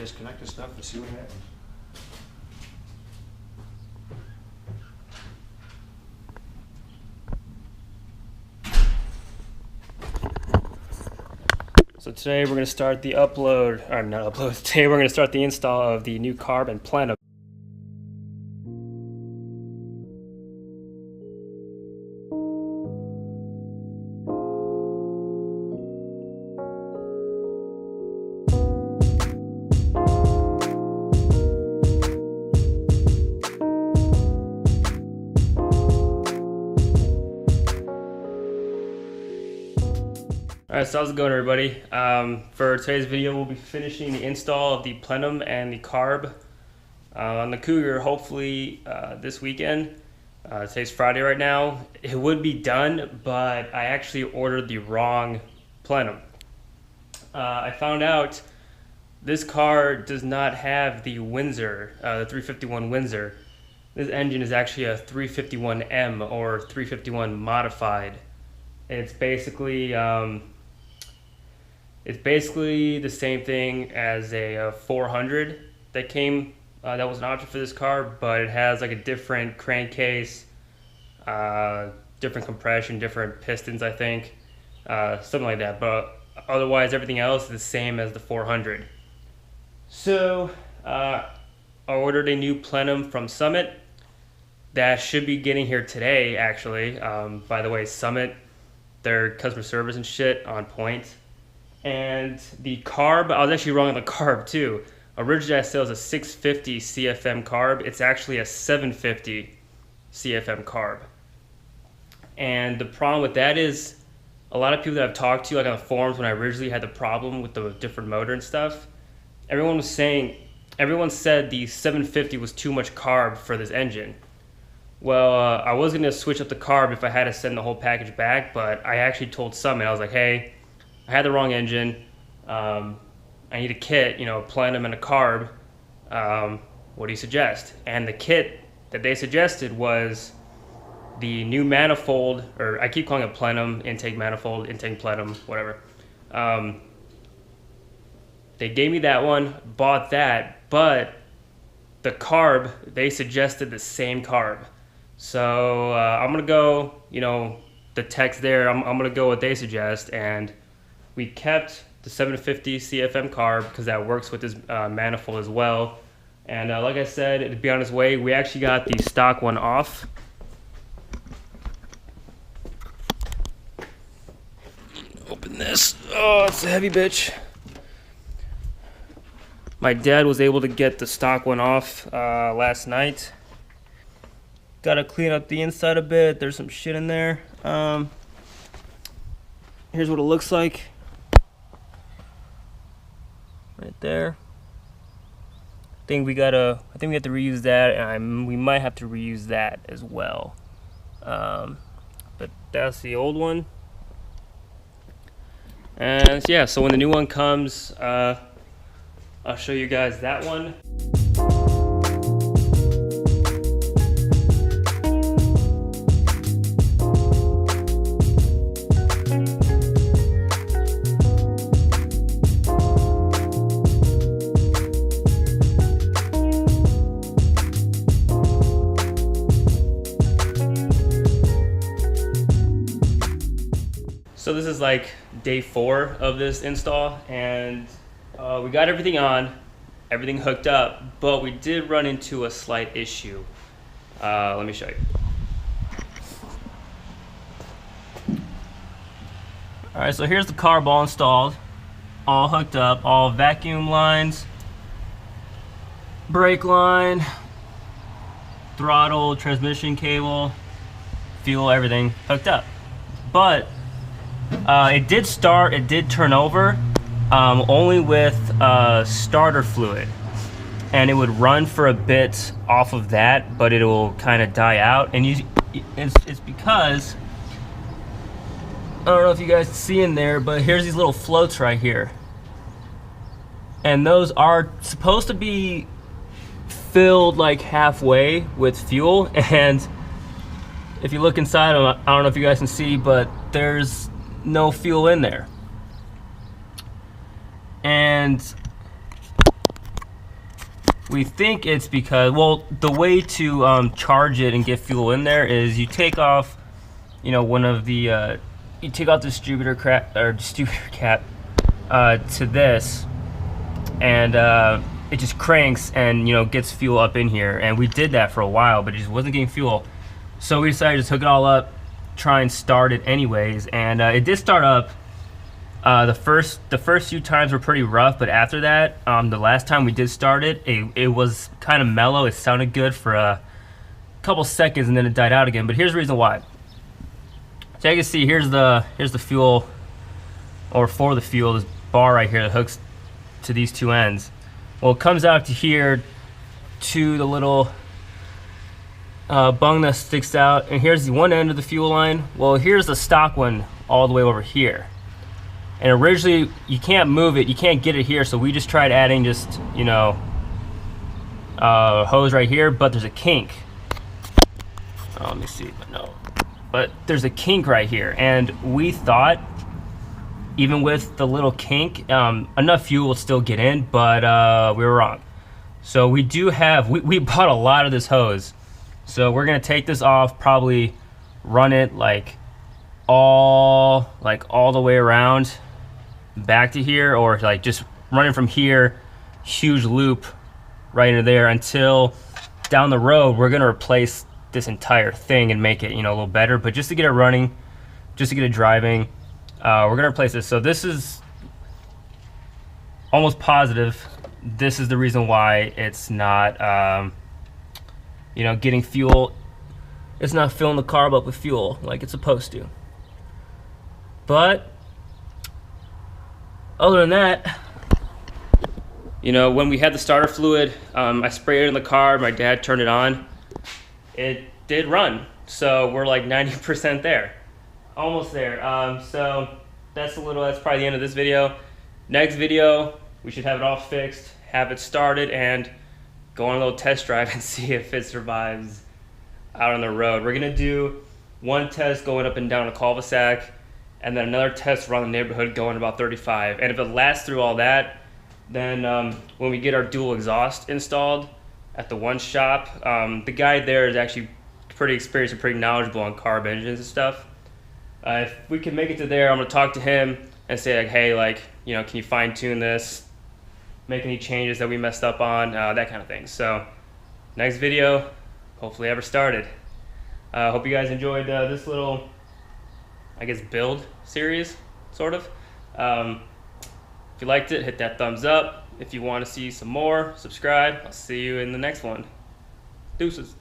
disconnect the stuff and see what happens. So today we're going to start the upload, or not upload, today we're going to start the install of the new carb and plenum. Alright, so how's it going, everybody? For today's video, we'll be finishing the install of the plenum and the carb on the Cougar, hopefully this weekend. Today's Friday right now. It would be done, but I actually ordered the wrong plenum. I found out this car does not have the Windsor, the 351 Windsor. This engine is actually a 351M or 351 modified. It's basically the same thing as a 400 that came, that was an option for this car, but it has like a different crankcase, different compression, different pistons, I think, something like that. But otherwise, everything else is the same as the 400. So I ordered a new plenum from Summit that should be getting here today, actually. By the way, Summit, their customer service and shit on point. And the carb, I was actually wrong on the carb too. Originally I said it was a 650 CFM carb. It's actually a 750 CFM carb. And the problem with that is a lot of people that I've talked to, like on the forums when I originally had the problem with the different motor and stuff, everyone said the 750 was too much carb for this engine. Well, I was gonna switch up the carb if I had to send the whole package back, but I actually told Summit, I was like, hey, I had the wrong engine. I need a kit, you know, a plenum and a carb. What do you suggest? And the kit that they suggested was the new manifold, or I keep calling it plenum, intake manifold, intake plenum, whatever. They gave me that one, bought that, but the carb, they suggested the same carb. So I'm gonna go, you know, the text there, I'm gonna go what they suggest, and we kept the 750 CFM carb because that works with this manifold as well. And like I said, it'd be on its way. We actually got the stock one off. Open this. Oh, it's a heavy bitch. My dad was able to get the stock one off last night. Gotta clean up the inside a bit. There's some shit in there. Here's what it looks like. Right there. I think we have to reuse that, and we might have to reuse that as well. But that's the old one. And yeah, so when the new one comes, I'll show you guys that one. So this is like day 4 of this install, and we got everything on, everything hooked up, but we did run into a slight issue. Let me show you. All right, so here's the carb all installed, all hooked up, all vacuum lines, brake line, throttle, transmission cable, fuel, everything hooked up. But it did start, it did turn over, only with starter fluid, and it would run for a bit off of that, but it will kind of die out. And it's because, I don't know if you guys see in there, but here's these little floats right here, and those are supposed to be filled like halfway with fuel. And if you look inside, I don't know if you guys can see, but there's no fuel in there. And We think it's because, well, the way to charge it and get fuel in there is you take off, you know, one of the, you take off the distributor cap to this, and it just cranks and, you know, gets fuel up in here. And we did that for a while, but it just wasn't getting fuel. So we decided to hook it all up, try and start it anyways, and it did start up. The first few times were pretty rough, but after that, the last time we did start it, it was kind of mellow. It sounded good for a couple seconds, and then it died out again. But here's the reason why. So you can see, here's the fuel, or for the fuel, this bar right here that hooks to these two ends. Well, it comes out to here to the little bung that sticks out, and here's the one end of the fuel line. Well, here's the stock one all the way over here. And originally, you can't move it, you can't get it here, so we just tried adding just, you know, hose right here, but there's a kink. Oh, let me see, but no. But there's a kink right here, and we thought, even with the little kink, enough fuel will still get in, but we were wrong. So we do have, we bought a lot of this hose. So we're gonna take this off, probably run it like all the way around back to here, or like just running from here, huge loop right into there, until down the road we're gonna replace this entire thing and make it, you know, a little better. But just to get it running, just to get it driving, we're gonna replace this. So this is almost positive this is the reason why it's not you know, getting fuel. It's not filling the carb up with fuel like it's supposed to. But other than that, you know, when we had the starter fluid, I sprayed it in the car, my dad turned it on, it did run. So we're like 90% there, almost there. So that's probably the end of this video. Next video, we should have it all fixed, have it started, and go on a little test drive and see if it survives out on the road. We're gonna do one test going up and down a cul-de-sac, and then another test around the neighborhood going about 35. And if it lasts through all that, then when we get our dual exhaust installed at the one shop, the guy there is actually pretty experienced and pretty knowledgeable on carb engines and stuff. If we can make it to there, I'm gonna talk to him and say like, hey, like, you know, can you fine tune this? Make any changes that we messed up on, that kind of thing. So next video, hopefully ever started. Hope you guys enjoyed this little, I guess, build series, sort of. If you liked it, hit that thumbs up. If you want to see some more, subscribe. I'll see you in the next one. Deuces.